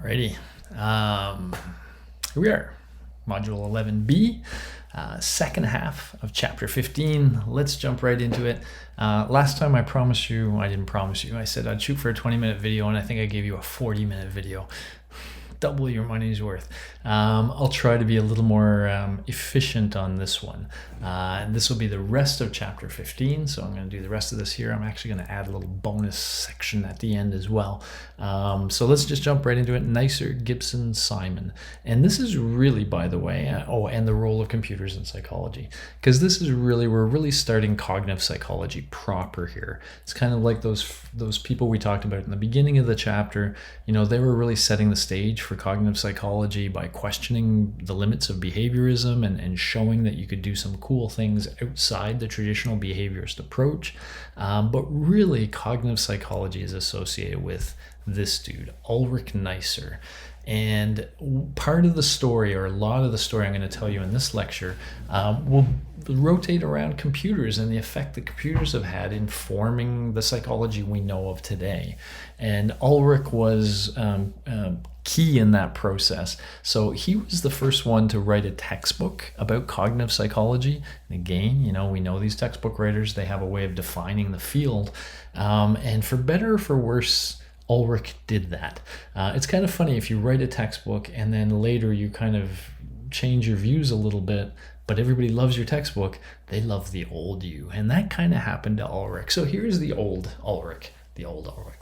Alrighty. Here we are, Module 11B, second half of Chapter 15. Let's jump right into it. Last time I didn't promise you. I said I'd shoot for a 20-minute video, and I think I gave you a 40-minute video. Double your money's worth. I'll try to be a little more efficient on this one. And this will be the rest of Chapter 15, so I'm going to do the rest of this here. I'm actually going to add a little bonus section at the end as well. So let's just jump right into it. Neisser, Gibson, Simon. And this is really, by the way, and the role of computers in psychology. Because this is really, we're really starting cognitive psychology proper here. It's kind of like those people we talked about in the beginning of the chapter. You know, they were really setting the stage for cognitive psychology by questioning the limits of behaviorism and showing that you could do some cool things outside the traditional behaviorist approach. But really, cognitive psychology is associated with this dude, Ulrich Neisser. And part of the story, or a lot of the story I'm going to tell you in this lecture, will rotate around computers and the effect that computers have had in forming the psychology we know of today. And Ulrich was key in that process. So he was the first one to write a textbook about cognitive psychology. And again, you know, we know these textbook writers, they have a way of defining the field. And for better or for worse, Ulrich did that. It's kind of funny if you write a textbook and then later you kind of change your views a little bit, but everybody loves your textbook. They love the old you. And that kind of happened to Ulrich. So here's the old Ulrich.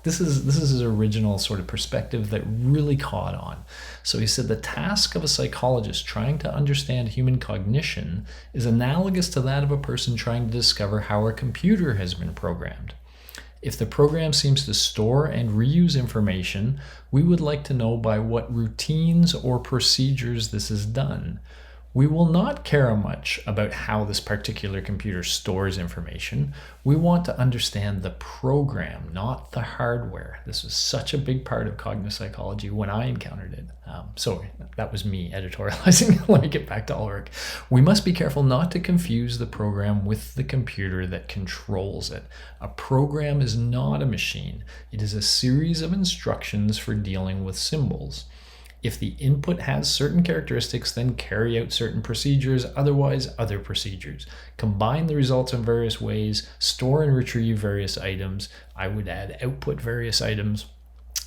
This is his original sort of perspective that really caught on. So he said the task of a psychologist trying to understand human cognition is analogous to that of a person trying to discover how a computer has been programmed. If the program seems to store and reuse information, we would like to know by what routines or procedures this is done. We will not care much about how this particular computer stores information. We want to understand the program, not the hardware. This was such a big part of cognitive psychology when I encountered it. So that was me editorializing. Let me get back to Ulrich. We must be careful not to confuse the program with the computer that controls it. A program is not a machine. It is a series of instructions for dealing with symbols. If the input has certain characteristics, then carry out certain procedures, otherwise other procedures. Combine the results in various ways, store and retrieve various items. I would add output various items,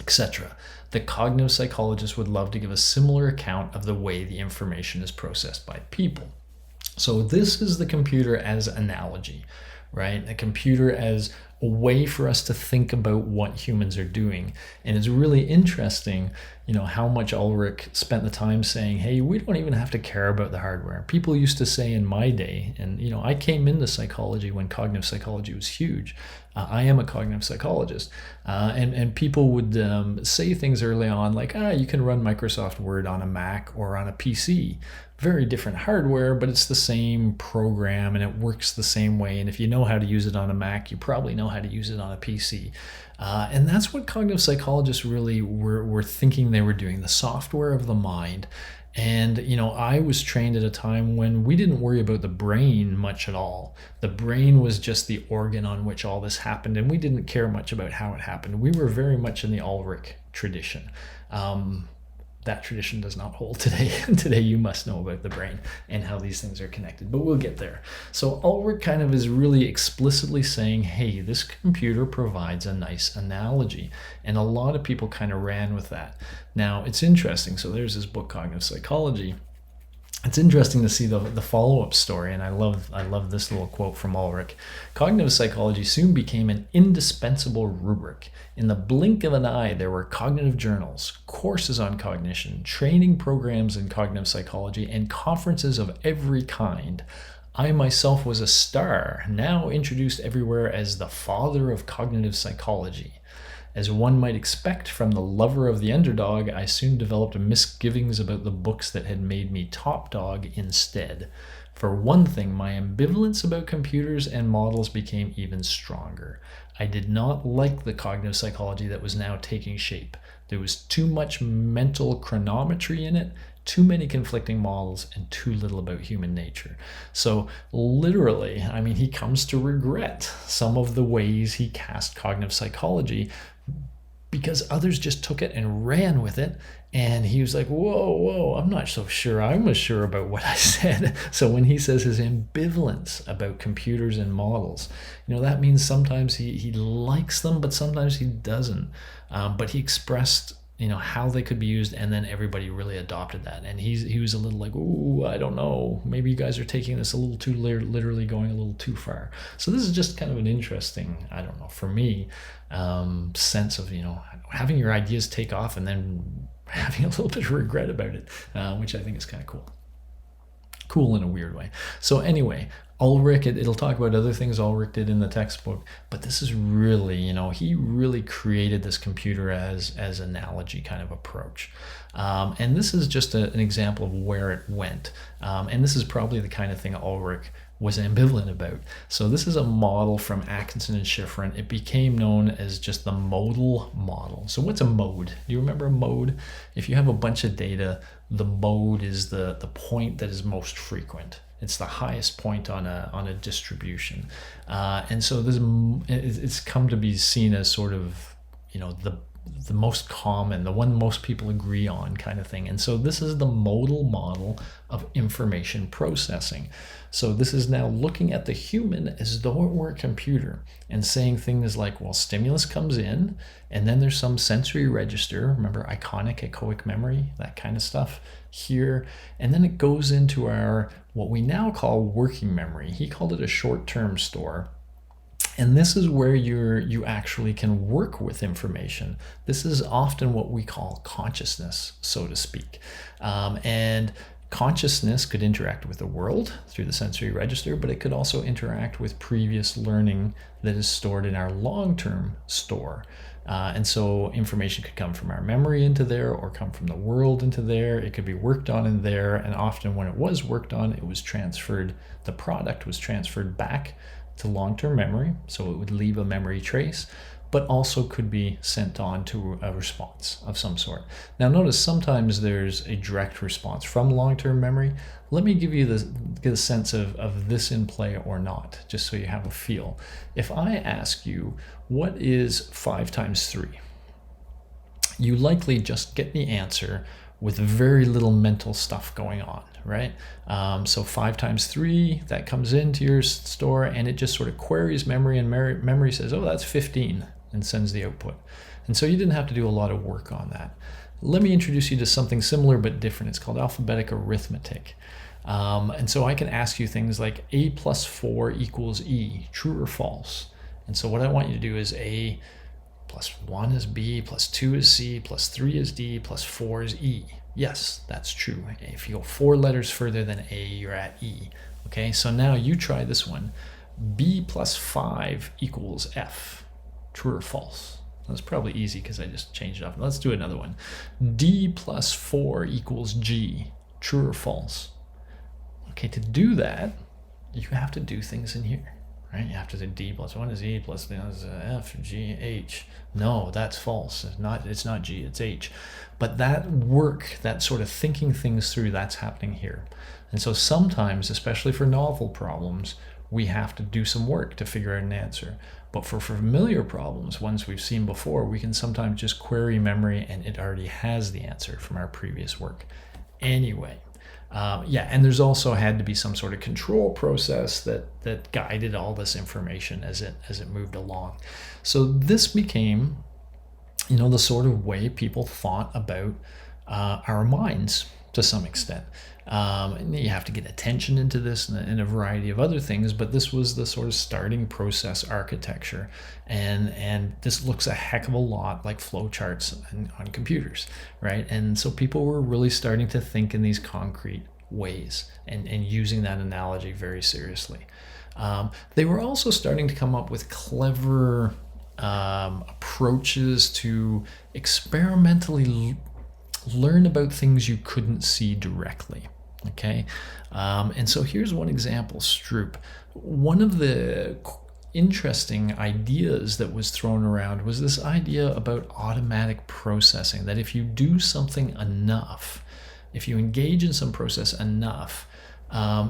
etc. The cognitive psychologist would love to give a similar account of the way the information is processed by people. So this is the computer as analogy, right? A computer as a way for us to think about what humans are doing. And it's really interesting, you know, how much Ulrich spent the time saying, hey, we don't even have to care about the hardware. People used to say in my day, and, you know, I came into psychology when cognitive psychology was huge. I am a cognitive psychologist. And people would say things early on like, you can run Microsoft Word on a Mac or on a PC. Very different hardware, but it's the same program and it works the same way. And if you know how to use it on a Mac, you probably know how to use it on a PC. And that's what cognitive psychologists really were thinking they were doing, the software of the mind. And, you know, I was trained at a time when we didn't worry about the brain much at all. The brain was just the organ on which all this happened, and we didn't care much about how it happened. We were very much in the Ulrich tradition. That tradition does not hold today. Today you must know about the brain and how these things are connected, but we'll get there. So Ulrich kind of is really explicitly saying, hey, this computer provides a nice analogy. And a lot of people kind of ran with that. Now, it's interesting. So there's this book, Cognitive Psychology. It's interesting to see the follow-up story, and I love this little quote from Ulrich. Cognitive psychology soon became an indispensable rubric. In the blink of an eye, there were cognitive journals, courses on cognition, training programs in cognitive psychology, and conferences of every kind. I myself was a star, now introduced everywhere as the father of cognitive psychology. As one might expect from the lover of the underdog, I soon developed misgivings about the books that had made me top dog instead. For one thing, my ambivalence about computers and models became even stronger. I did not like the cognitive psychology that was now taking shape. There was too much mental chronometry in it, too many conflicting models, and too little about human nature. So literally, I mean, he comes to regret some of the ways he cast cognitive psychology because others just took it and ran with it. And he was like, whoa, I'm not so sure. I'm not sure about what I said. So when he says his ambivalence about computers and models, that means sometimes he likes them, but sometimes he doesn't. But he expressed how they could be used, and then everybody really adopted that. And he was a little like, ooh, I don't know, maybe you guys are taking this a little too literally, going a little too far. So this is just kind of an interesting, I don't know, for me, sense of having your ideas take off and then having a little bit of regret about it, which I think is kind of cool in a weird way. So anyway, Ulrich, it'll talk about other things Ulrich did in the textbook, but this is really, he really created this computer as analogy kind of approach. And this is just an example of where it went. And this is probably the kind of thing Ulrich was ambivalent about. So this is a model from Atkinson and Schifrin. It became known as just the modal model. So what's a mode? Do you remember a mode? If you have a bunch of data, the mode is the point that is most frequent. It's the highest point on a distribution. And so it's come to be seen as sort of, the most common, the one most people agree on kind of thing. And so this is the modal model of information processing. So this is now looking at the human as though it were a computer and saying things like, well, stimulus comes in, and then there's some sensory register, remember iconic, echoic memory, that kind of stuff here. And then it goes into our, what we now call working memory. He called it a short-term store. And this is where you actually can work with information. This is often what we call consciousness, so to speak. And consciousness could interact with the world through the sensory register, but it could also interact with previous learning that is stored in our long-term store. And so information could come from our memory into there or come from the world into there. It could be worked on in there. And often when it was worked on, it was transferred, the product was transferred back to long-term memory, so it would leave a memory trace, but also could be sent on to a response of some sort. Now notice sometimes there's a direct response from long-term memory. Let me give you get a sense of this in play or not, just so you have a feel. If I ask you, what is 5 times 3? You likely just get the answer with very little mental stuff going on, right? So 5 times 3, that comes into your store, and it just sort of queries memory, and memory says, oh, that's 15, and sends the output. And so you didn't have to do a lot of work on that. Let me introduce you to something similar but different. It's called alphabetic arithmetic. And so I can ask you things like a plus 4 equals e, true or false? And so what I want you to do is a plus 1 is b, plus 2 is c, plus 3 is d, plus 4 is e. Yes, that's true. If you go 4 letters further than A, you're at E. Okay, so now you try this one. B plus 5 equals F. True or false? That's probably easy because I just changed it up. Let's do another one. D plus 4 equals G. True or false? Okay, to do that, you have to do things in here. Right? You have to do D plus 1 is E plus F, G, H. No, that's false. It's not G, it's H. But that work, that sort of thinking things through, that's happening here. And so sometimes, especially for novel problems, we have to do some work to figure out an answer. But for familiar problems, ones we've seen before, we can sometimes just query memory and it already has the answer from our previous work. Anyway. And there's also had to be some sort of control process that guided all this information as it moved along. So this became, the sort of way people thought about our minds to some extent. And you have to get attention into this and a variety of other things, but this was the sort of starting process architecture. And this looks a heck of a lot like flowcharts on computers, right? And so people were really starting to think in these concrete ways and using that analogy very seriously. They were also starting to come up with clever approaches to experimentally learn about things you couldn't see directly. Okay, and so here's one example, Stroup. One of the interesting ideas that was thrown around was this idea about automatic processing, that if you do something enough, if you engage in some process enough,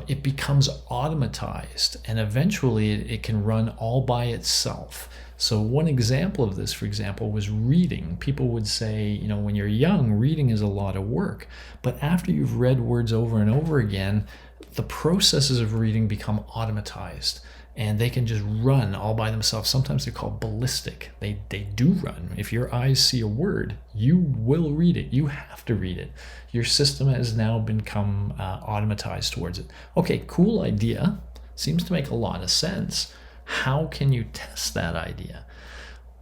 it becomes automatized, and eventually it can run all by itself. So one example of this, for example, was reading. People would say, when you're young, reading is a lot of work. But after you've read words over and over again, the processes of reading become automatized, and they can just run all by themselves. Sometimes they're called ballistic. They do run. If your eyes see a word, you will read it. You have to read it. Your system has now become automatized towards it. Okay, cool idea. Seems to make a lot of sense. How can you test that idea?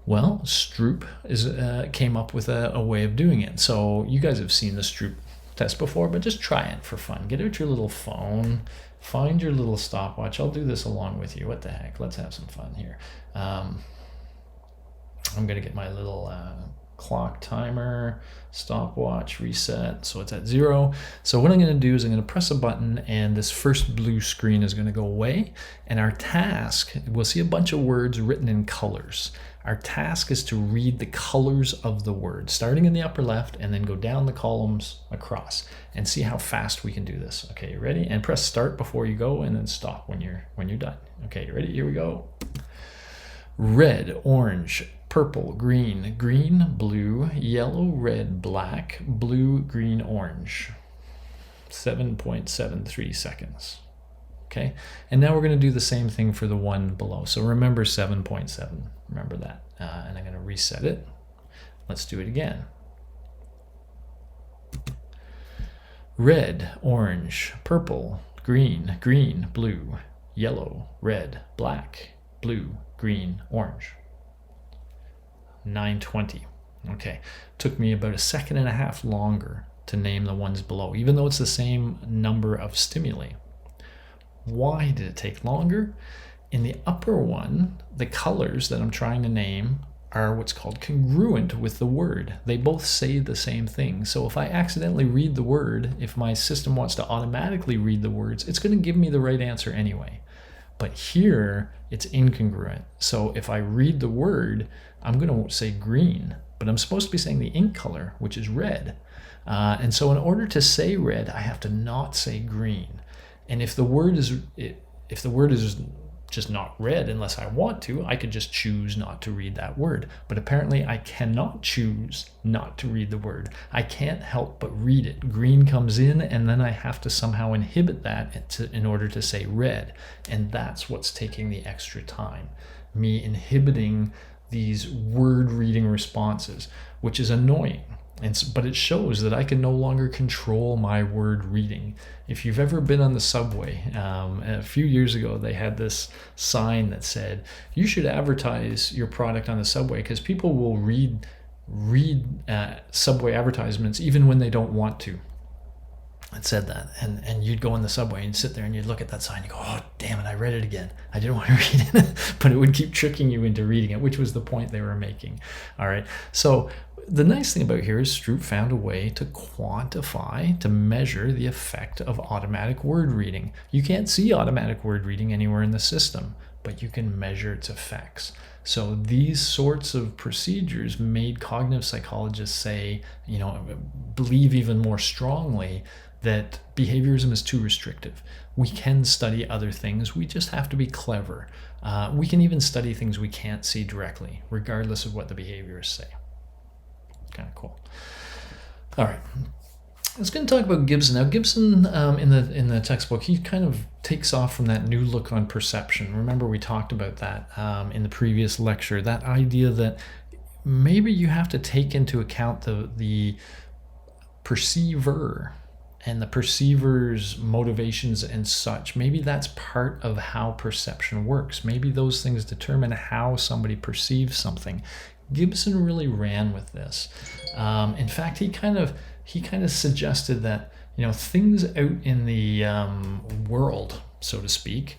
Well, Stroup came up with a way of doing it. So you guys have seen the Stroup test before, but just try it for fun. Get out your little phone, find your little stopwatch. I'll do this along with you. What the heck? Let's have some fun here. I'm going to get my little clock timer, stopwatch, reset, so it's at 0. So what I'm going to do is I'm going to press a button, and this first blue screen is going to go away, and our task, we'll see a bunch of words written in colors. Our task is to read the colors of the word, starting in the upper left and then go down the columns across, and see how fast we can do this. Okay, you ready? And press start before you go, and then stop when you're done. Okay, you ready? Here we go. Red, orange, purple, green, green, blue, yellow, red, black, blue, green, orange. 7.73 seconds. Okay, and now we're going to do the same thing for the one below. So remember 7.7. Remember that. And I'm going to reset it. Let's do it again. Red, orange, purple, green, green, blue, yellow, red, black, blue, green, orange. 9:20. Okay, took me about 1.5 seconds longer to name the ones below, even though it's the same number of stimuli. Why did it take longer? In the upper one, the colors that I'm trying to name are what's called congruent with the word. They both say the same thing. So if I accidentally read the word, if my system wants to automatically read the words, it's going to give me the right answer anyway. But here, it's incongruent. So if I read the word, I'm going to say green, but I'm supposed to be saying the ink color, which is red. And so in order to say red, I have to not say green. And if the word is just not red unless I want to, I could just choose not to read that word. But apparently I cannot choose not to read the word. I can't help but read it. Green comes in, and then I have to somehow inhibit that in order to say red. And that's what's taking the extra time. Me inhibiting these word reading responses, which is annoying. But it shows that I can no longer control my word reading. If you've ever been on the subway, a few years ago, they had this sign that said, you should advertise your product on the subway because people will read subway advertisements even when they don't want to. It said that, and you'd go in the subway and you'd sit there and you'd look at that sign and you go, oh, damn it, I read it again. I didn't want to read it, but it would keep tricking you into reading it, which was the point they were making. All right, so the nice thing about here is Stroup found a way to quantify, to measure the effect of automatic word reading. You can't see automatic word reading anywhere in the system, but you can measure its effects. So these sorts of procedures made cognitive psychologists say, believe even more strongly that behaviorism is too restrictive. We can study other things. We just have to be clever. We can even study things we can't see directly, regardless of what the behaviorists say. Kind of cool. All right. Let's going to talk about Gibson. Now, Gibson, in the textbook, he kind of takes off from that new look on perception. Remember, we talked about that in the previous lecture, that idea that maybe you have to take into account the perceiver and the perceiver's motivations and such. Maybe that's part of how perception works. Maybe those things determine how somebody perceives something. Gibson really ran with this. In fact, he kind of suggested that things out in the world, so to speak,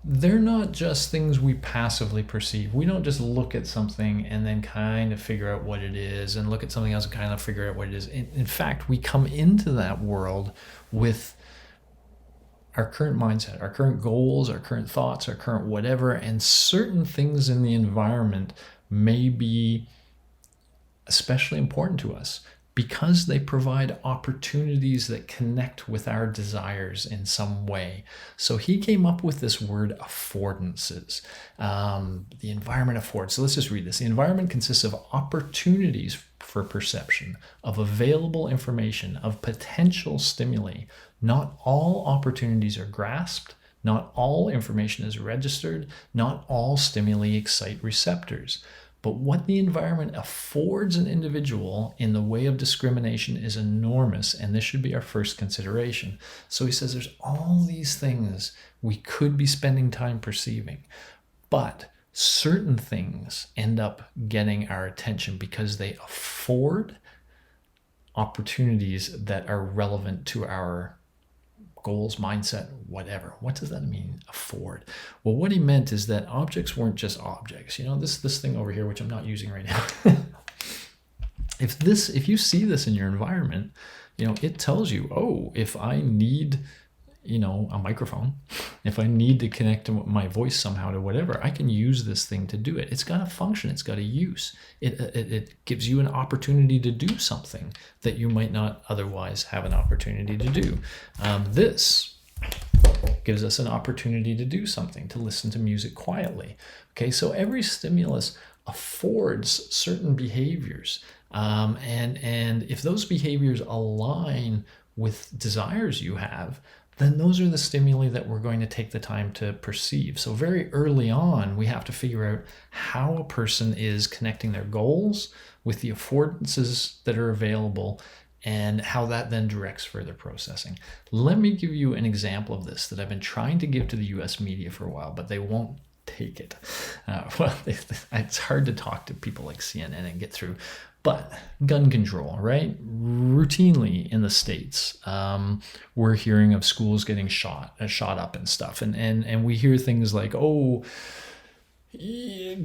they're not just things we passively perceive. We don't just look at something and then kind of figure out what it is, and look at something else and kind of figure out what it is. In fact, we come into that world with our current mindset, our current goals, our current thoughts, our current whatever, and certain things in the environment may be especially important to us. because they provide opportunities that connect with our desires in some way. So he came up with this word affordances. The environment affords. So let's just read this. The environment consists of opportunities for perception, of available information, of potential stimuli. Not all opportunities are grasped. Not all information is registered. Not all stimuli excite receptors. But what the environment affords an individual in the way of discrimination is enormous, and this should be our first consideration. So he says there's all these things we could be spending time perceiving, but certain things end up getting our attention because they afford opportunities that are relevant to our goals, mindset, whatever. What does that mean, afford? Well, what he meant is that objects weren't just objects. You know, this thing over here, which I'm not using right now. If you see this in your environment, you know, it tells you, oh, if I need, you know, a microphone, if I need to connect my voice somehow to whatever, I can use this thing to do it. It's got a function. It's got a use. It gives you an opportunity to do something that you might not otherwise have an opportunity to do. This gives us an opportunity to do something, to listen to music quietly. Okay, so every stimulus affords certain behaviors. And if those behaviors align with desires you have, then those are the stimuli that we're going to take the time to perceive. So very early on, we have to figure out how a person is connecting their goals with the affordances that are available and how that then directs further processing. Let me give you an example of this that I've been trying to give to the US media for a while, but they won't take it. It's hard to talk to people like CNN and get through. But gun control, right? Routinely in the States, we're hearing of schools getting shot up and stuff. And we hear things like, oh,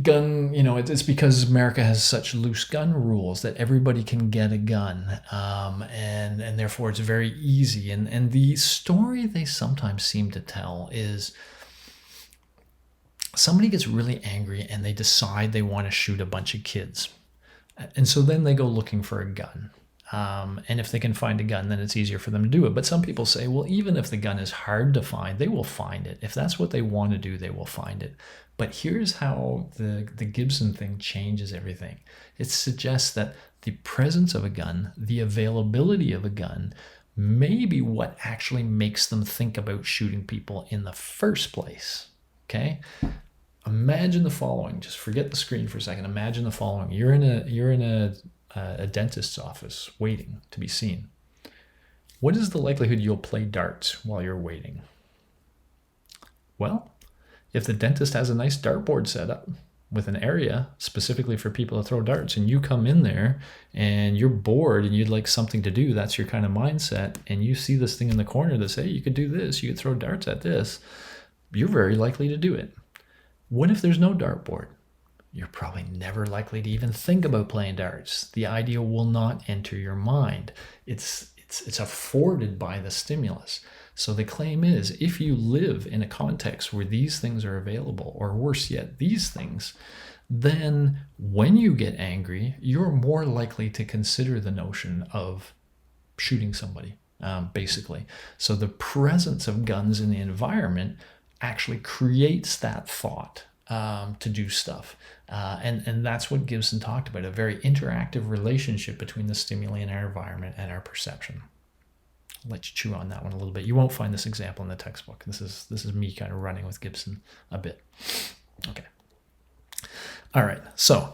gun, you know, it's because America has such loose gun rules that everybody can get a gun. And therefore it's very easy. And the story they sometimes seem to tell is somebody gets really angry and they decide they want to shoot a bunch of kids. And so then they go looking for a gun. And if they can find a gun, then it's easier for them to do it. But some people say, well, even if the gun is hard to find, they will find it. If that's what they want to do, they will find it. But here's how the Gibson thing changes everything. It suggests that the presence of a gun, the availability of a gun, may be what actually makes them think about shooting people in the first place. Okay? Imagine the following. Just forget the screen for a second. Imagine the following. You're in a dentist's office waiting to be seen. What is the likelihood you'll play darts while you're waiting? Well, if the dentist has a nice dartboard set up with an area specifically for people to throw darts, and you come in there and you're bored and you'd like something to do, that's your kind of mindset, and you see this thing in the corner that say, hey, you could do this, you could throw darts at this, you're very likely to do it. What if there's no dartboard? You're probably never likely to even think about playing darts. The idea will not enter your mind. It's afforded by the stimulus. So the claim is, if you live in a context where these things are available, or worse yet, these things, then when you get angry, you're more likely to consider the notion of shooting somebody, basically. So the presence of guns in the environment actually creates that thought to do stuff. And that's what Gibson talked about, a very interactive relationship between the stimuli in our environment and our perception. I'll let you chew on that one a little bit. You won't find this example in the textbook. This is me kind of running with Gibson a bit. Okay. All right. So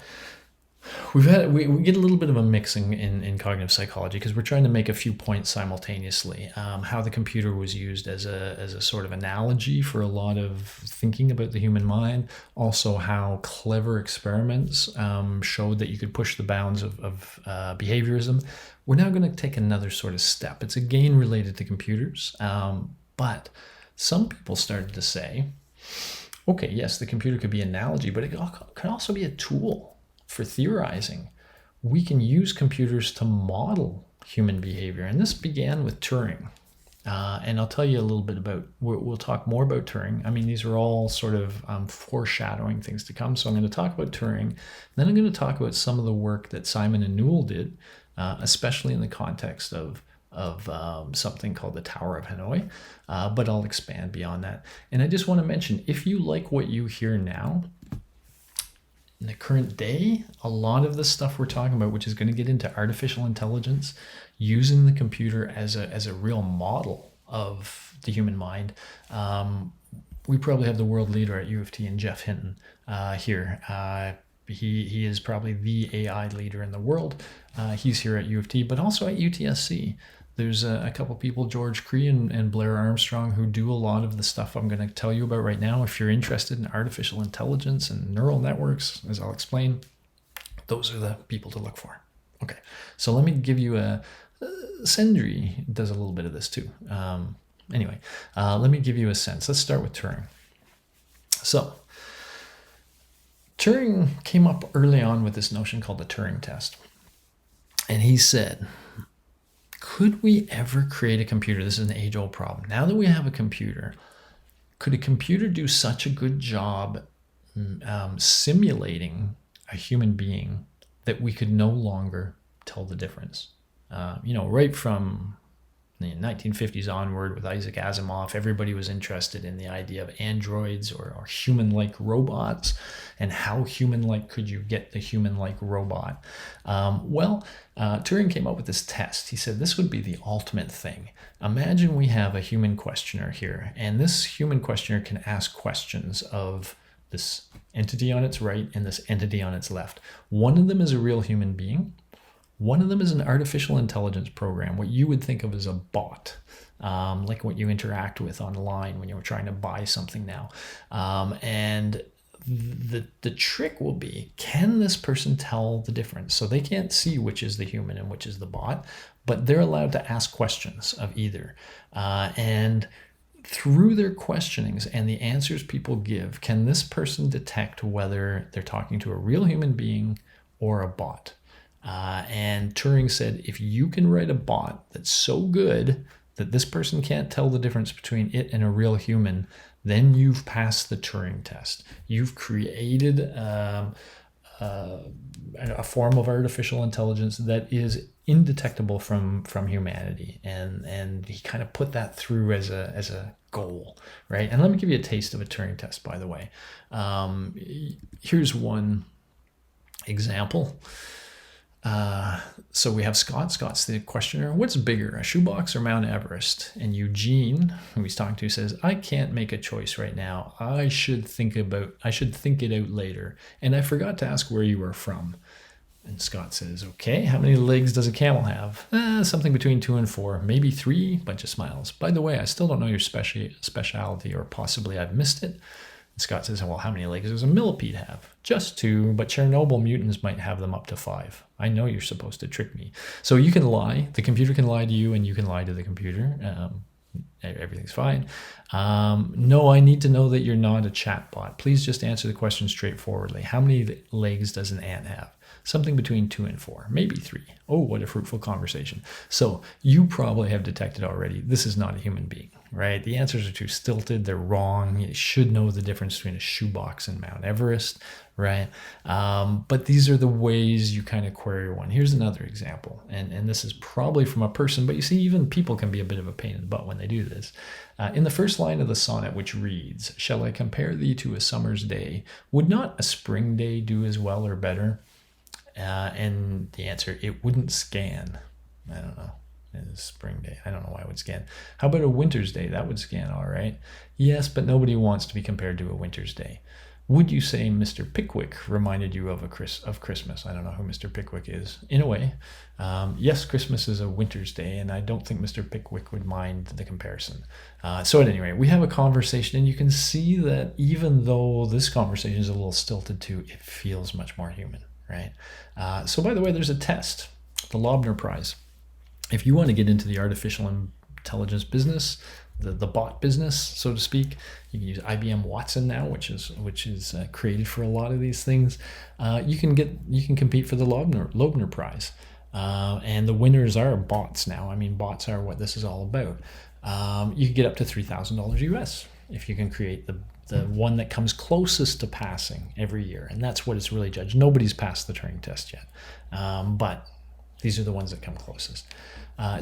we get a little bit of a mixing in cognitive psychology because we're trying to make a few points simultaneously. How the computer was used as a sort of analogy for a lot of thinking about the human mind. Also, how clever experiments showed that you could push the bounds of behaviorism. We're now going to take another sort of step. It's again related to computers, but some people started to say, okay, yes, the computer could be an analogy, but it could also be a tool for theorizing. We can use computers to model human behavior. And this began with Turing. And I'll tell you a little bit about, we'll talk more about Turing. I mean, these are all sort of foreshadowing things to come. So I'm going to talk about Turing. Then I'm going to talk about some of the work that Simon and Newell did especially in the context of something called the Tower of Hanoi, but I'll expand beyond that. And I just want to mention, if you like what you hear now, in the current day, a lot of the stuff we're talking about, which is going to get into artificial intelligence, using the computer as a real model of the human mind. We probably have the world leader at U of T in Jeff Hinton here. He is probably the AI leader in the world. He's here at U of T, but also at UTSC. There's a couple people, George Cree and Blair Armstrong, who do a lot of the stuff I'm going to tell you about right now. If you're interested in artificial intelligence and neural networks, as I'll explain, those are the people to look for. Okay, so let me give you Sendry does a little bit of this too. Anyway, let me give you a sense. Let's start with Turing. So Turing came up early on with this notion called the Turing Test. And he said, could we ever create a computer? This is an age-old problem. Now that we have a computer, could a computer do such a good job simulating a human being that we could no longer tell the difference? Right from the 1950s onward with Isaac Asimov, everybody was interested in the idea of androids or human-like robots, and how human-like could you get the human-like robot? Turing came up with this test. He said this would be the ultimate thing. Imagine we have a human questioner here, and this human questioner can ask questions of this entity on its right and this entity on its left. One of them is a real human being. One of them is an artificial intelligence program, what you would think of as a bot, like what you interact with online when you're trying to buy something now. And the trick will be, can this person tell the difference? So they can't see which is the human and which is the bot, but they're allowed to ask questions of either. And through their questionings and the answers people give, can this person detect whether they're talking to a real human being or a bot? And Turing said, if you can write a bot that's so good that this person can't tell the difference between it and a real human, then you've passed the Turing test. You've created a form of artificial intelligence that is indetectable from humanity. And he kind of put that through as a goal, right? And let me give you a taste of a Turing test, by the way. Here's one example. So we have Scott. Scott's the questioner. What's bigger, a shoebox or Mount Everest? And Eugene, who he's talking to, says, I can't make a choice right now. I should think it out later. And I forgot to ask where you were from. And Scott says, okay, how many legs does a camel have? Something between 2 and 4, maybe 3, bunch of smiles. By the way, I still don't know your specialty, or possibly I've missed it. And Scott says, well, how many legs does a millipede have? Just 2, but Chernobyl mutants might have them up to 5. I know you're supposed to trick me. So you can lie. The computer can lie to you, and you can lie to the computer. Everything's fine. No, I need to know that you're not a chatbot. Please just answer the question straightforwardly. How many legs does an ant have? Something between 2 and 4, maybe 3. Oh, what a fruitful conversation. So you probably have detected already, this is not a human being, right? The answers are too stilted. They're wrong. You should know the difference between a shoebox and Mount Everest, right? But these are the ways you kind of query one. Here's another example. And this is probably from a person, but you see, even people can be a bit of a pain in the butt when they do this. In the first line of the sonnet, which reads, shall I compare thee to a summer's day? Would not a spring day do as well or better? And the answer, it wouldn't scan. I don't know. It's spring day. I don't know why it would scan. How about a winter's day? That would scan all right. Yes, but nobody wants to be compared to a winter's day. Would you say Mr. Pickwick reminded you of Christmas? I don't know who Mr. Pickwick is. In a way, yes, Christmas is a winter's day, and I don't think Mr. Pickwick would mind the comparison. So at any rate, we have a conversation, and you can see that even though this conversation is a little stilted too, it feels much more human, right? So by the way, there's a test, the Loebner Prize. If you want to get into the artificial intelligence business, the bot business, so to speak, you can use IBM Watson now, which is created for a lot of these things. You can compete for the Loebner Prize, and the winners are bots now. I mean, bots are what this is all about. You can get up to $3,000 US if you can create the one that comes closest to passing every year, and that's what it's really judged. Nobody's passed the Turing test yet, but These are the ones that come closest.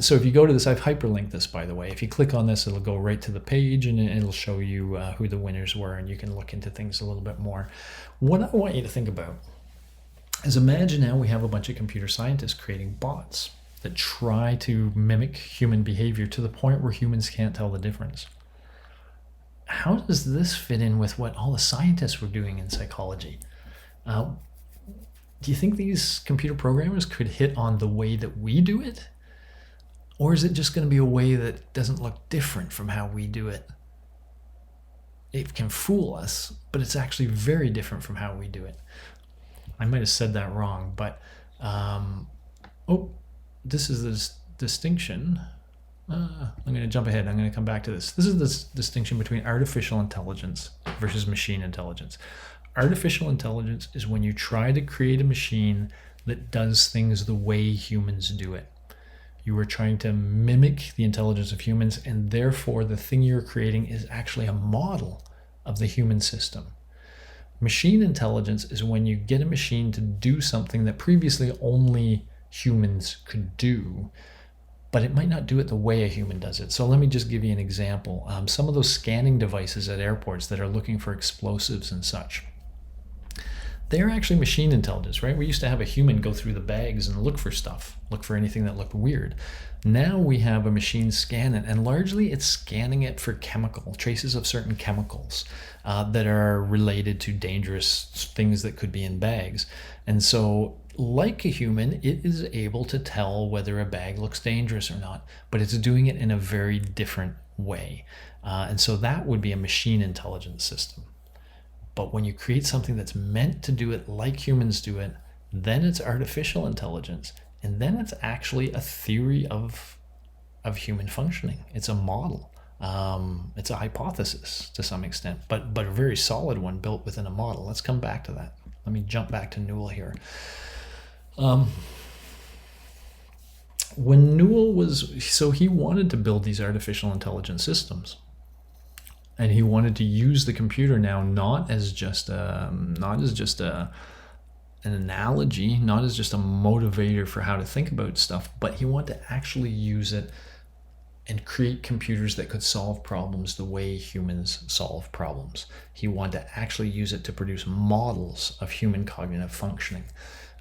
So if you go to this, I've hyperlinked this, by the way. If you click on this, it'll go right to the page and it'll show you who the winners were, and you can look into things a little bit more. What I want you to think about is, imagine now we have a bunch of computer scientists creating bots that try to mimic human behavior to the point where humans can't tell the difference. How does this fit in with what all the scientists were doing in psychology? Do you think these computer programmers could hit on the way that we do it? Or is it just going to be a way that doesn't look different from how we do it? It can fool us, but it's actually very different from how we do it. I might have said that wrong, but this is the distinction. I'm going to jump ahead. I'm going to come back to this. This is the distinction between artificial intelligence versus machine intelligence. Artificial intelligence is when you try to create a machine that does things the way humans do it. You are trying to mimic the intelligence of humans, and therefore the thing you're creating is actually a model of the human system. Machine intelligence is when you get a machine to do something that previously only humans could do, but it might not do it the way a human does it. So let me just give you an example. Some of those scanning devices at airports that are looking for explosives and such, they're actually machine intelligence, right? We used to have a human go through the bags and look for stuff, look for anything that looked weird. Now we have a machine scan it, and largely it's scanning it for traces of certain chemicals that are related to dangerous things that could be in bags. And so, like a human, it is able to tell whether a bag looks dangerous or not, but it's doing it in a very different way. And so that would be a machine intelligence system. But when you create something that's meant to do it like humans do it, then it's artificial intelligence. And then it's actually a theory of human functioning. It's a model. It's a hypothesis to some extent, but a very solid one built within a model. Let's come back to that. Let me jump back to Newell here. When Newell he wanted to build these artificial intelligence systems. And he wanted to use the computer now not as just an analogy, not as just a motivator for how to think about stuff, but he wanted to actually use it and create computers that could solve problems the way humans solve problems. He wanted to actually use it to produce models of human cognitive functioning.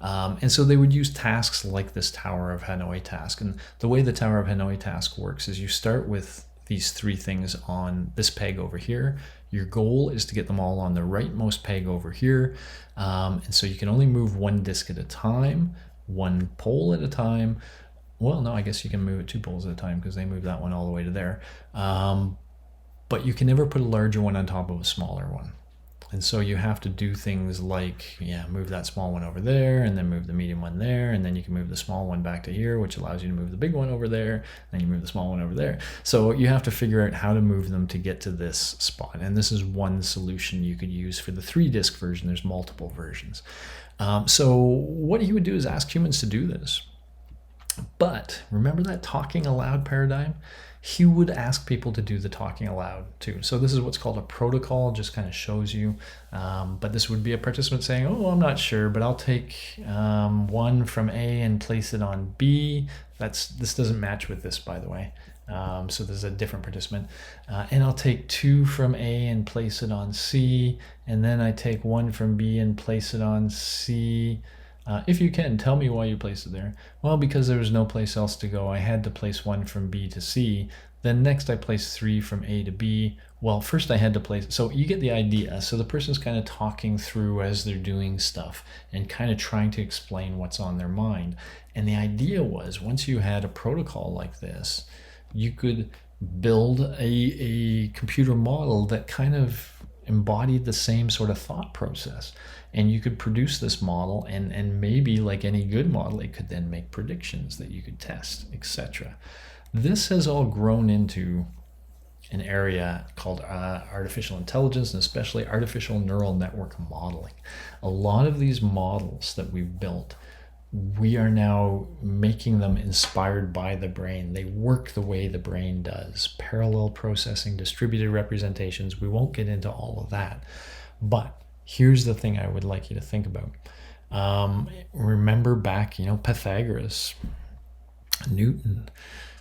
And so they would use tasks like this Tower of Hanoi task. And the way the Tower of Hanoi task works is you start with these three things on this peg over here. Your goal is to get them all on the rightmost peg over here. And so you can only move one disk at a time, one pole at a time. Well, no, I guess you can move it two poles at a time because they move that one all the way to there. But you can never put a larger one on top of a smaller one. And so you have to do things like, move that small one over there, and then move the medium one there, and then you can move the small one back to here, which allows you to move the big one over there, and then you move the small one over there. So you have to figure out how to move them to get to this spot. And this is one solution you could use for the 3-disk version. There's multiple versions. So what he would do is ask humans to do this. But remember that talking aloud paradigm? He would ask people to do the talking aloud too. So this is what's called a protocol, just kind of shows you. But this would be a participant saying, oh, I'm not sure, but I'll take one from A and place it on B. This doesn't match with this, by the way. So there's a different participant. And I'll take 2 from A and place it on C. And then I take 1 from B and place it on C. If you can, tell me why you placed it there. Well, because there was no place else to go. I had to place 1 from B to C. Then next I placed 3 from A to B. Well, first I had to place, so you get the idea. So the person's kind of talking through as they're doing stuff and kind of trying to explain what's on their mind. And the idea was, once you had a protocol like this, you could build a computer model that kind of embodied the same sort of thought process. And you could produce this model, and maybe like any good model, it could then make predictions that you could test, etc. This has all grown into an area called artificial intelligence, and especially artificial neural network modeling. A lot of these models that we've built, we are now making them inspired by the brain. They work the way the brain does. Parallel processing, distributed representations. We won't get into all of that. But here's the thing I would like you to think about. Remember back, Pythagoras, Newton,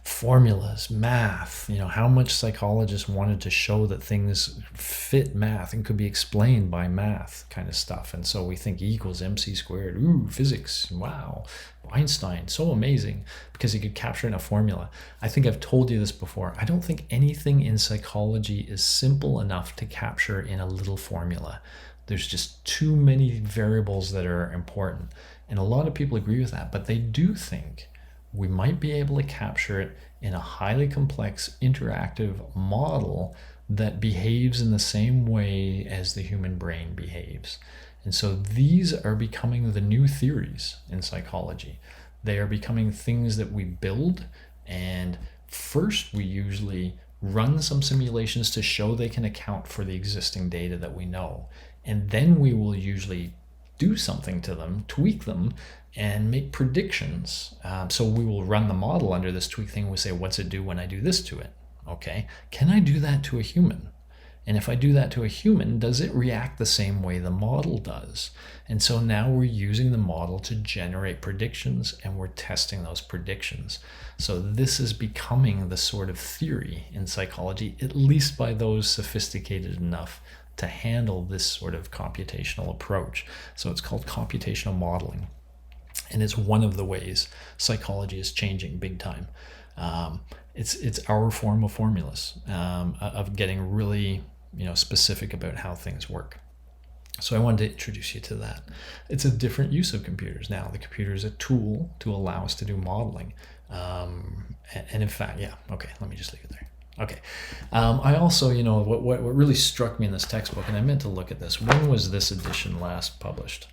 formulas, math, how much psychologists wanted to show that things fit math and could be explained by math kind of stuff. And so we think E equals mc squared. Ooh, physics. Wow. Einstein, so amazing because he could capture it in a formula. I think I've told you this before. I don't think anything in psychology is simple enough to capture in a little formula. There's just too many variables that are important. And a lot of people agree with that, but they do think we might be able to capture it in a highly complex interactive model that behaves in the same way as the human brain behaves. And so these are becoming the new theories in psychology. They are becoming things that we build, and first we usually run some simulations to show they can account for the existing data that we know. And then we will usually do something to them, tweak them, and make predictions. So we will run the model under this tweak thing. We say, what's it do when I do this to it? Okay, can I do that to a human? And if I do that to a human, does it react the same way the model does? And so now we're using the model to generate predictions, and we're testing those predictions. So this is becoming the sort of theory in psychology, at least by those sophisticated enough to handle this sort of computational approach. So it's called computational modeling. And it's one of the ways psychology is changing big time. It's our form of formulas, of getting really specific about how things work. So I wanted to introduce you to that. It's a different use of computers now. The computer is a tool to allow us to do modeling. And in fact, yeah, okay, let me just leave it there. Okay. I also, what really struck me in this textbook, and I meant to look at this. When was this edition last published?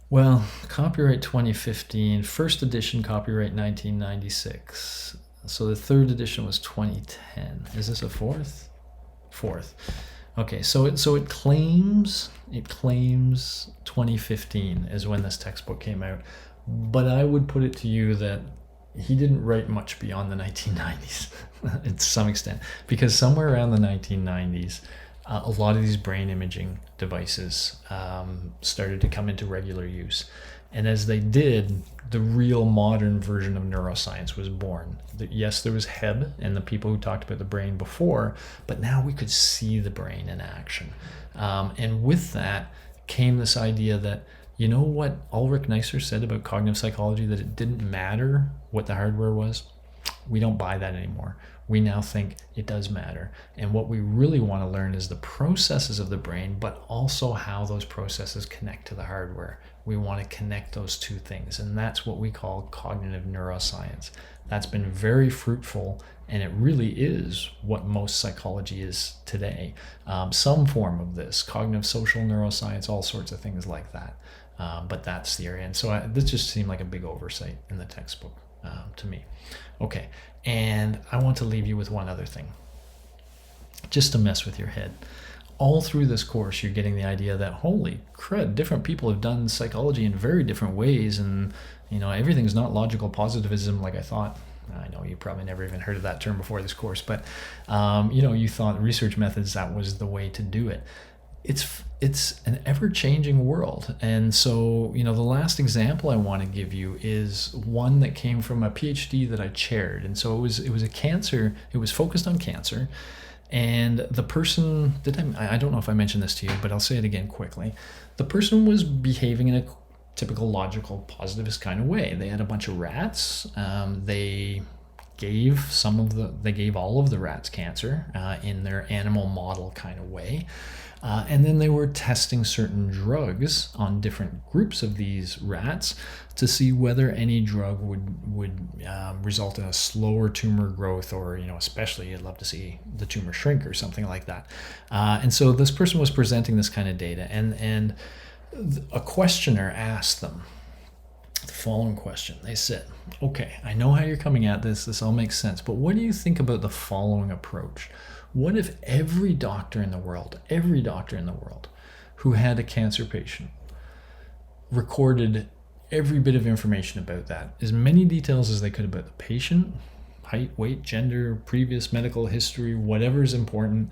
Well, copyright 2015, first edition copyright 1996. So the third edition was 2010. Is this a fourth? Fourth. Okay, so it claims 2015 is when this textbook came out. But I would put it to you that he didn't write much beyond the 1990s to some extent, because somewhere around the 1990s, a lot of these brain imaging devices started to come into regular use. And as they did, the real modern version of neuroscience was born. Yes, there was Hebb and the people who talked about the brain before, but now we could see the brain in action. And with that came this idea that, you know what Ulrich Neisser said about cognitive psychology, that it didn't matter what the hardware was? We don't buy that anymore. We now think it does matter. And what we really want to learn is the processes of the brain, but also how those processes connect to the hardware. We want to connect those two things. And that's what we call cognitive neuroscience. That's been very fruitful, and it really is what most psychology is today. Some form of this, cognitive social neuroscience, all sorts of things like that. But that's the area. And so this just seemed like a big oversight in the textbook to me. Okay, and I want to leave you with one other thing, just to mess with your head. All through this course, you're getting the idea that, holy crud, different people have done psychology in very different ways, and everything's not logical positivism like I thought. I know you probably never even heard of that term before this course, but you thought research methods, that was the way to do it. It's an ever-changing world. And so, the last example I want to give you is one that came from a PhD that I chaired. And so it was a cancer, it was focused on cancer. And the person, I don't know if I mentioned this to you, but I'll say it again quickly. The person was behaving in a typical logical positivist kind of way. They had a bunch of rats. They gave all of the rats cancer in their animal model kind of way. And then they were testing certain drugs on different groups of these rats to see whether any drug would result in a slower tumor growth, or especially you'd love to see the tumor shrink or something like that. And so this person was presenting this kind of data, and a questioner asked them the following question. They said, okay, I know how you're coming at this all makes sense, but what do you think about the following approach? What if every doctor in the world who had a cancer patient recorded every bit of information about that, as many details as they could about the patient, height, weight, gender, previous medical history, whatever is important,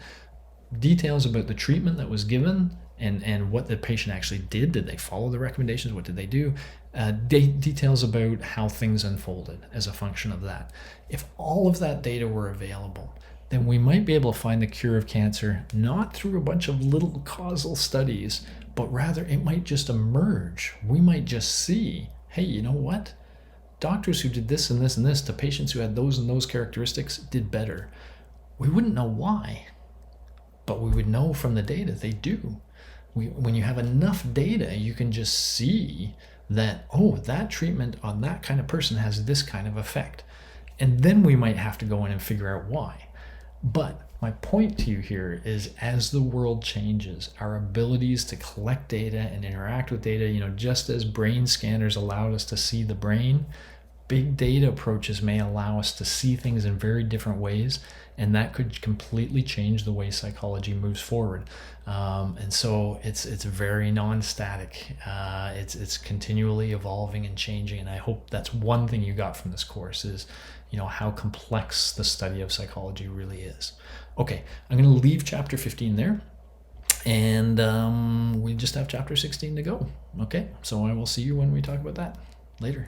details about the treatment that was given and what the patient actually did. Did they follow the recommendations? What did they do? Details about how things unfolded as a function of that. If all of that data were available, then we might be able to find the cure of cancer, not through a bunch of little causal studies, but rather it might just emerge. We might just see, hey, you know what? Doctors who did this and this and this to patients who had those and those characteristics did better. We wouldn't know why, but we would know from the data they do. When you have enough data, you can just see that, oh, that treatment on that kind of person has this kind of effect. And then we might have to go in and figure out why. But my point to you here is, as the world changes, our abilities to collect data and interact with data, just as brain scanners allowed us to see the brain, big data approaches may allow us to see things in very different ways, and that could completely change the way psychology moves forward. And so it's very non-static. It's continually evolving and changing, and I hope that's one thing you got from this course is, how complex the study of psychology really is. Okay, I'm going to leave chapter 15 there, and we just have chapter 16 to go. Okay, so I will see you when we talk about that later.